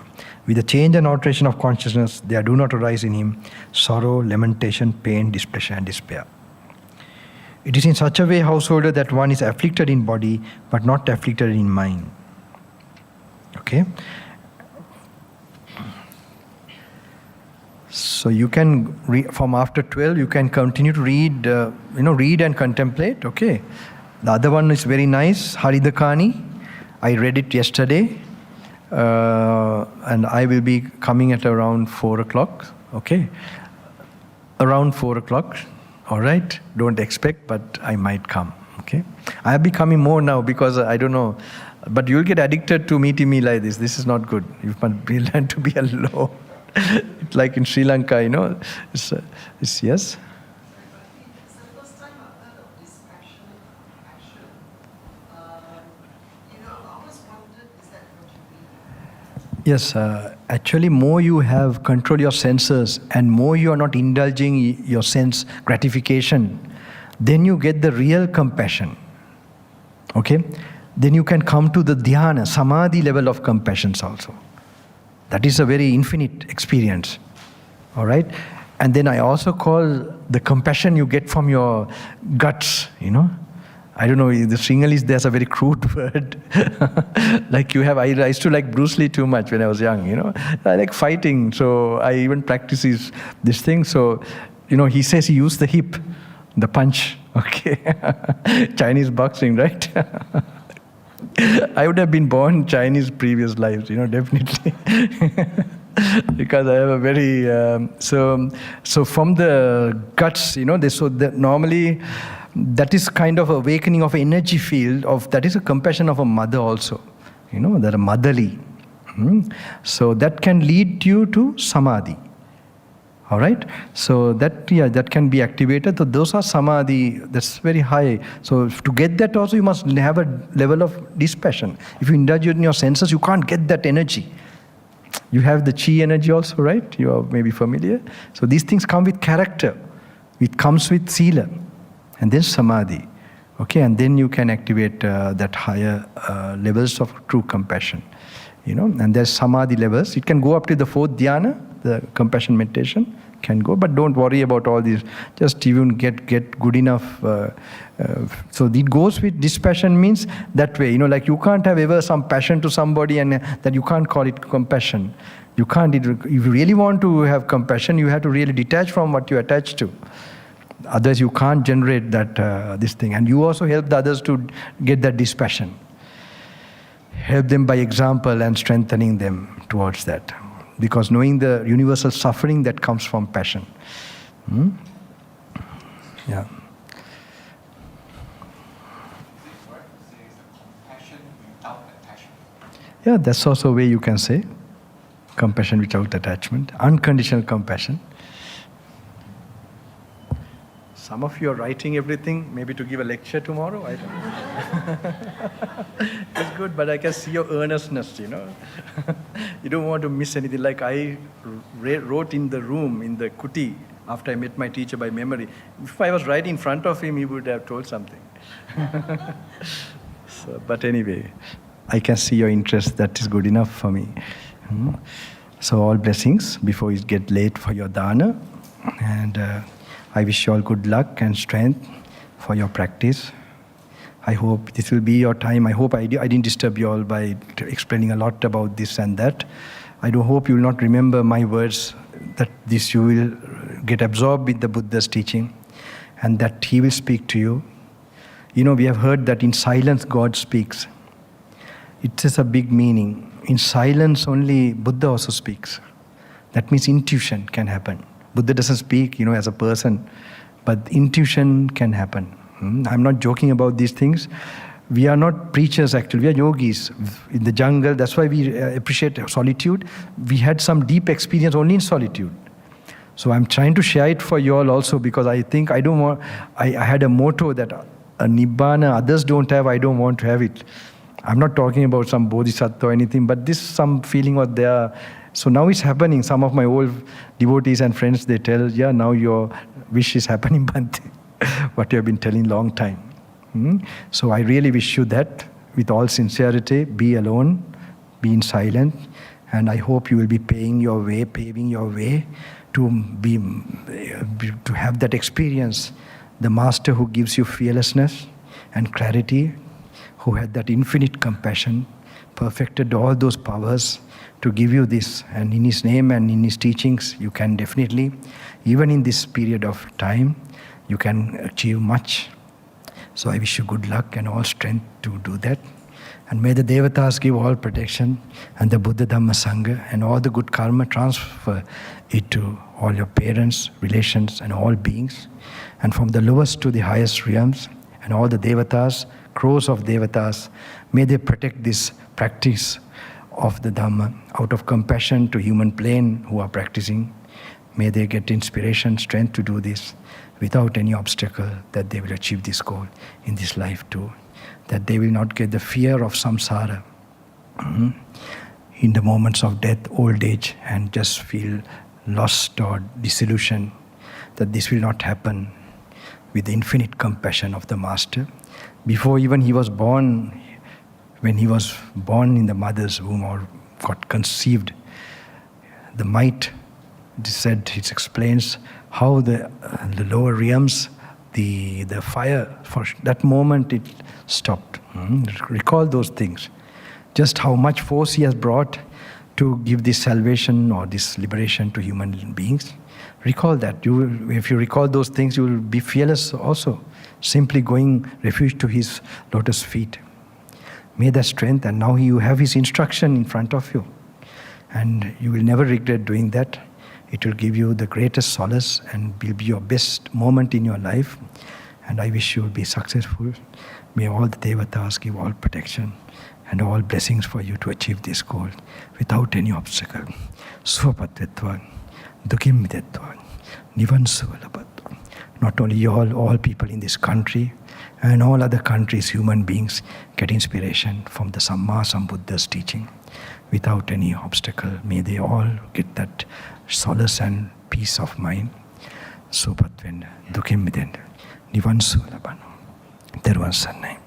With the change and alteration of consciousness, there do not arise in him sorrow, lamentation, pain, displeasure, and despair. It is in such a way, householder, that one is afflicted in body, but not afflicted in mind. Okay? So you can, from after 12, you can continue to read, read and contemplate, okay? The other one is very nice, Haridakani. I read it yesterday, and I will be coming at around 4 o'clock, okay? Around 4 o'clock. All right, don't expect, but I might come, okay? I have been coming more now because I don't know, but you'll get addicted to meeting me like this. This is not good. You must learn to be alone. Like in Sri Lanka, it's yes? It's the first time I've heard of this action. I always wondered, is that what you mean? Yes, actually more you have control your senses and more you are not indulging your sense gratification, then you get the real compassion. Okay? Then you can come to the dhyana, samadhi level of compassion also. That is a very infinite experience. Alright? And then I also call the compassion you get from your guts, I don't know, the Sinhalese, there's a very crude word. Like I used to like Bruce Lee too much when I was young, I like fighting, so I even practice this thing. So, he says he used the hip, the punch, okay? Chinese boxing, right? I would have been born Chinese previous lives, definitely. Because I have a very so from the guts, normally that is kind of awakening of energy field that is a compassion of a mother also, that are motherly. So that can lead you to samadhi. All right, so that can be activated. So those are samadhi. That's very high. So to get that also, you must have a level of dispassion. If you indulge in your senses, you can't get that energy. You have the chi energy also, right? You are maybe familiar. So these things come with character. It comes with sila, and then samadhi. Okay, and then you can activate that higher levels of true compassion. And there's samadhi levels. It can go up to the 4th dhyana, the compassion meditation can go, but don't worry about all these. Just even get good enough. So it goes with dispassion means that way. Like you can't have ever some passion to somebody and that you can't call it compassion. You can't. If you really want to have compassion, you have to really detach from what you're attached to. Otherwise, you can't generate that this thing. And you also help the others to get that dispassion. Help them by example and strengthening them towards that. Because knowing the universal suffering that comes from passion. Yeah. Yeah, that's also a way you can say. Compassion without attachment. Unconditional compassion. Some of you are writing everything, maybe to give a lecture tomorrow, I don't know. It's good, but I can see your earnestness, You don't want to miss anything. Like I wrote in the room, in the kuti, after I met my teacher by memory. If I was right in front of him, he would have told something. But anyway, I can see your interest. That is good enough for me. So all blessings before you get late for your dana. And I wish you all good luck and strength for your practice. I hope this will be your time. I hope I didn't disturb you all by explaining a lot about this and that. I do hope you will not remember my words, that this you will get absorbed with the Buddha's teaching and that he will speak to you. We have heard that in silence God speaks. It has a big meaning. In silence only Buddha also speaks. That means intuition can happen. Buddha doesn't speak, as a person, but intuition can happen. I'm not joking about these things. We are not preachers actually, we are yogis in the jungle. That's why we appreciate solitude. We had some deep experience only in solitude. So I'm trying to share it for you all also because I think I had a motto that a nibbana others don't have, I don't want to have it. I'm not talking about some bodhisattva or anything, but some feeling was there. So now it's happening. Some of my old devotees and friends, they tell, now your wish is happening, Bhante. What you have been telling long time. So I really wish you that with all sincerity, be alone, be in silence, and I hope you will be paving your way to have that experience. The Master who gives you fearlessness and clarity, who had that infinite compassion, perfected all those powers to give you this, and in his name and in his teachings you can definitely, even in this period of time, you can achieve much. So I wish you good luck and all strength to do that. And may the Devatas give all protection, and the Buddha Dhamma Sangha and all the good karma transfer it to all your parents, relations and all beings, and from the lowest to the highest realms, and all the Devatas, crores of Devatas, may they protect this practice of the Dhamma out of compassion to human plane who are practicing. May they get inspiration, strength to do this without any obstacle, that they will achieve this goal in this life too. That they will not get the fear of samsara in the moments of death, old age, and just feel lost or disillusioned. That this will not happen with the infinite compassion of the Master. Before even he was born, when he was born in the mother's womb or got conceived, the might, it explains how the lower realms, the fire, for that moment it stopped. Recall those things. Just how much force he has brought to give this salvation or this liberation to human beings. Recall that. If you recall those things, you will be fearless also. Simply going refuge to his lotus feet. May that strength, and now you have his instruction in front of you. And you will never regret doing that. It will give you the greatest solace and will be your best moment in your life. And I wish you will be successful. May all the Devatas give all protection and all blessings for you to achieve this goal without any obstacle. Swapatvetva, dukim videtva, nivansuvalabhat. Not only you all people in this country and all other countries, human beings, get inspiration from the Samma Sambuddha's teaching without any obstacle. May they all get that solace and peace of mind. Swapatven, dukim vident, nivansuvalabhan. Theruvan Sannai.